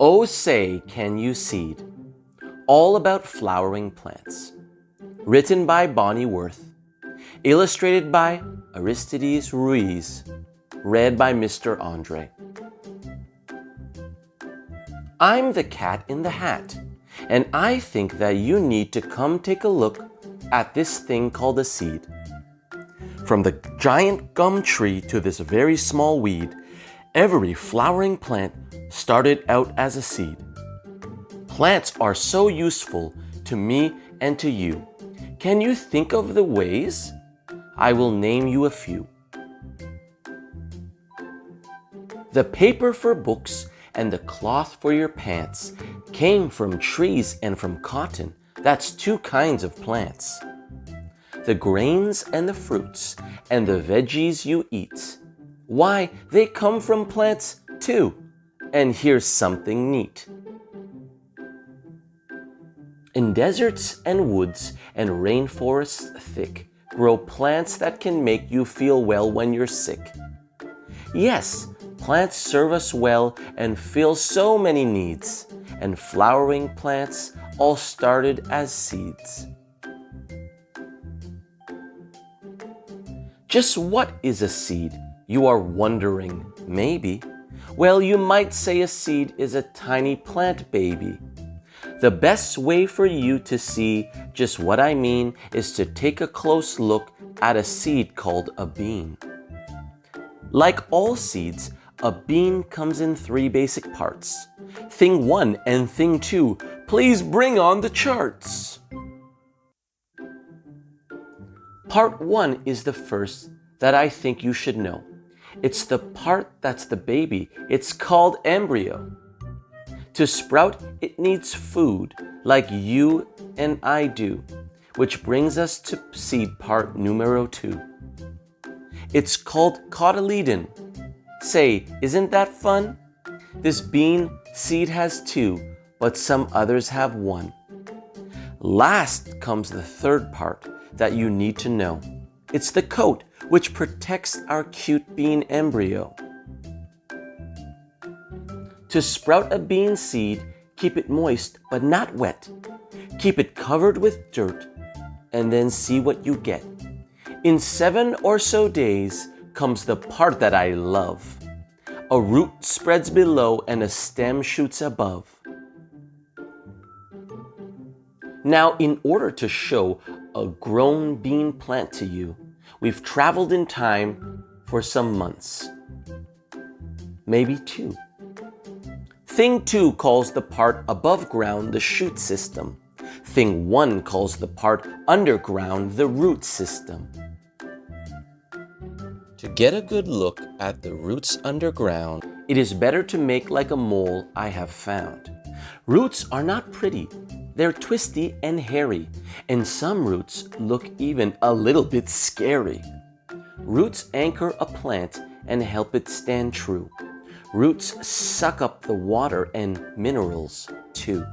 Oh Say Can You Seed? All about flowering plants. Written by Bonnie Worth. Illustrated by Aristides Ruiz. Read by Mr. Andre. I'm the cat in the hat, and I think that you need to come take a look at this thing called a seed. From the giant gum tree to this very small weed, every flowering plant started out as a seed. Plants are so useful to me and to you. Can you think of the ways? I will name you a few. The paper for books and the cloth for your pants came from trees and from cotton. That's two kinds of plants. The grains and the fruits and the veggies you eat, why, they come from plants too. And here's something neat. In deserts and woods and rainforests thick grow plants that can make you feel well when you're sick. Yes, plants serve us well and fill so many needs, and flowering plants all started as seeds. Just what is a seed? You are wondering, maybe. Well, you might say a seed is a tiny plant baby. The best way for you to see just what I mean is to take a close look at a seed called a bean. Like all seeds, a bean comes in three basic parts. Thing 1 and Thing 2, please bring on the charts. Part 1 is the first that I think you should know. It's the part that's the baby. It's called embryo. To sprout, it needs food, like you and I do, which brings us to seed part numero 2. It's called cotyledon. Say, isn't that fun? This bean seed has 2, but some others have 1. Last comes the third part that you need to know. It's the coat, which protects our cute bean embryo. To sprout a bean seed, keep it moist but not wet. Keep it covered with dirt and then see what you get. In 7 or so days comes the part that I love. A root spreads below and a stem shoots above. Now, in order to show a grown bean plant to you, we've traveled in time for some months, maybe 2. Thing 2 calls the part above ground the shoot system. Thing 1 calls the part underground the root system. To get a good look at the roots underground, it is better to make like a mole I have found. Roots are not pretty. They're twisty and hairy, and some roots look even a little bit scary. Roots anchor a plant and help it stand true. Roots suck up the water and minerals too.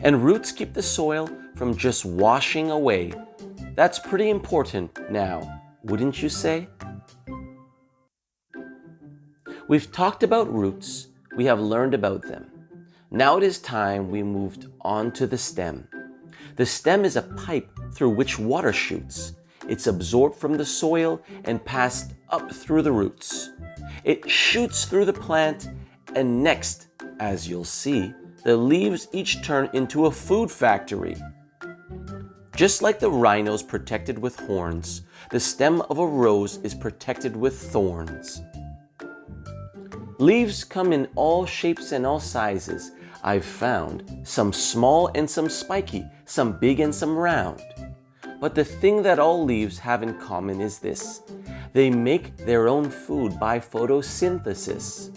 And roots keep the soil from just washing away. That's pretty important now, wouldn't you say? We've talked about roots. We have learned about them. Now it is time we moved on to the stem. The stem is a pipe through which water shoots. It's absorbed from the soil and passed up through the roots. It shoots through the plant, and next, as you'll see, the leaves each turn into a food factory. Just like the rhinos protected with horns, the stem of a rose is protected with thorns. Leaves come in all shapes and all sizes. I've found some small and some spiky, some big and some round. But the thing that all leaves have in common is this: they make their own food by photosynthesis.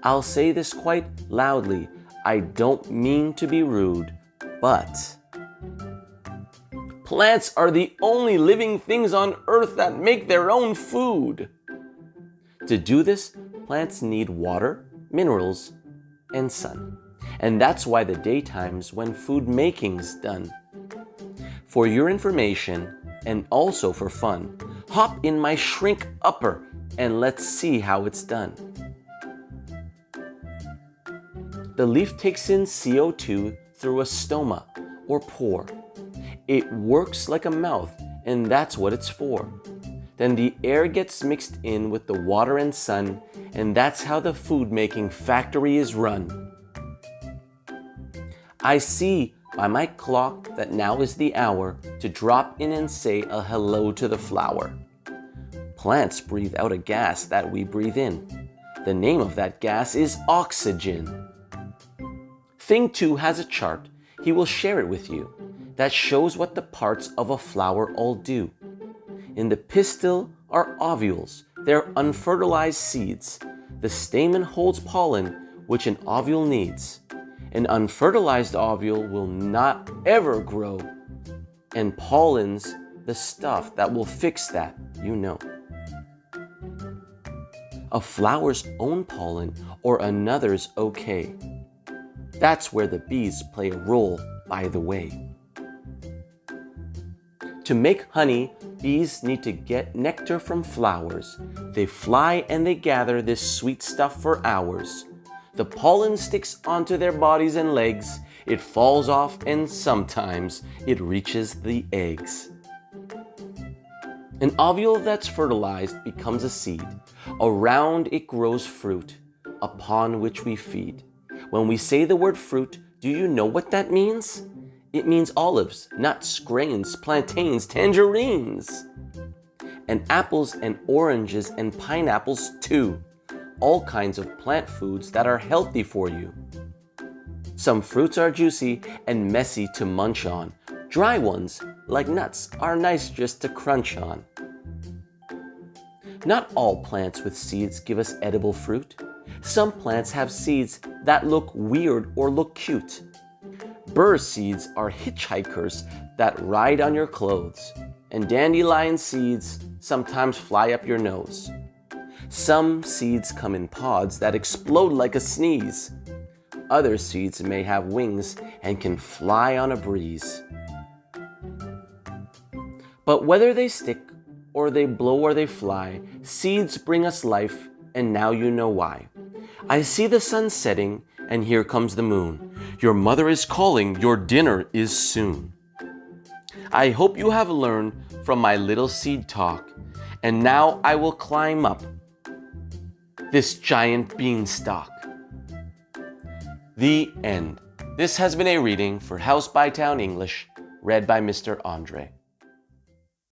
I'll say this quite loudly. I don't mean to be rude, but plants are the only living things on earth that make their own food. To do this, plants need water, minerals, and sun. And that's why the daytime's when food making's done. For your information, and also for fun, hop in my shrink upper and let's see how it's done. The leaf takes in CO2 through a stoma or pore. It works like a mouth, and that's what it's for. Then the air gets mixed in with the water and sun, and that's how the food-making factory is run. I see by my clock that now is the hour to drop in and say a hello to the flower. Plants breathe out a gas that we breathe in. The name of that gas is oxygen. Thing 2 has a chart. He will share it with you. That shows what the parts of a flower all do. In the pistil are ovules. They're unfertilized seeds. The stamen holds pollen, which an ovule needs. An unfertilized ovule will not ever grow. And pollen's the stuff that will fix that, you know. A flower's own pollen or another's okay. That's where the bees play a role, by the way. To make honey, bees need to get nectar from flowers. They fly and they gather this sweet stuff for hours. The pollen sticks onto their bodies and legs. It falls off and sometimes it reaches the eggs. An ovule that's fertilized becomes a seed. Around it grows fruit, upon which we feed. When we say the word fruit, do you know what that means? It means olives, nuts, grains, plantains, tangerines, and apples and oranges and pineapples too. All kinds of plant foods that are healthy for you. Some fruits are juicy and messy to munch on. Dry ones, like nuts, are nice just to crunch on. Not all plants with seeds give us edible fruit. Some plants have seeds that look weird or look cute. Burr seeds are hitchhikers that ride on your clothes, and dandelion seeds sometimes fly up your nose. Some seeds come in pods that explode like a sneeze. Other seeds may have wings and can fly on a breeze. But whether they stick or they blow or they fly, seeds bring us life, and now you know why. I see the sun setting, and here comes the moon. Your mother is calling, your dinner is soon. I hope you have learned from my little seed talk, and now I will climb up this giant beanstalk. The end. This has been a reading for House by Town English, read by Mr. Andre.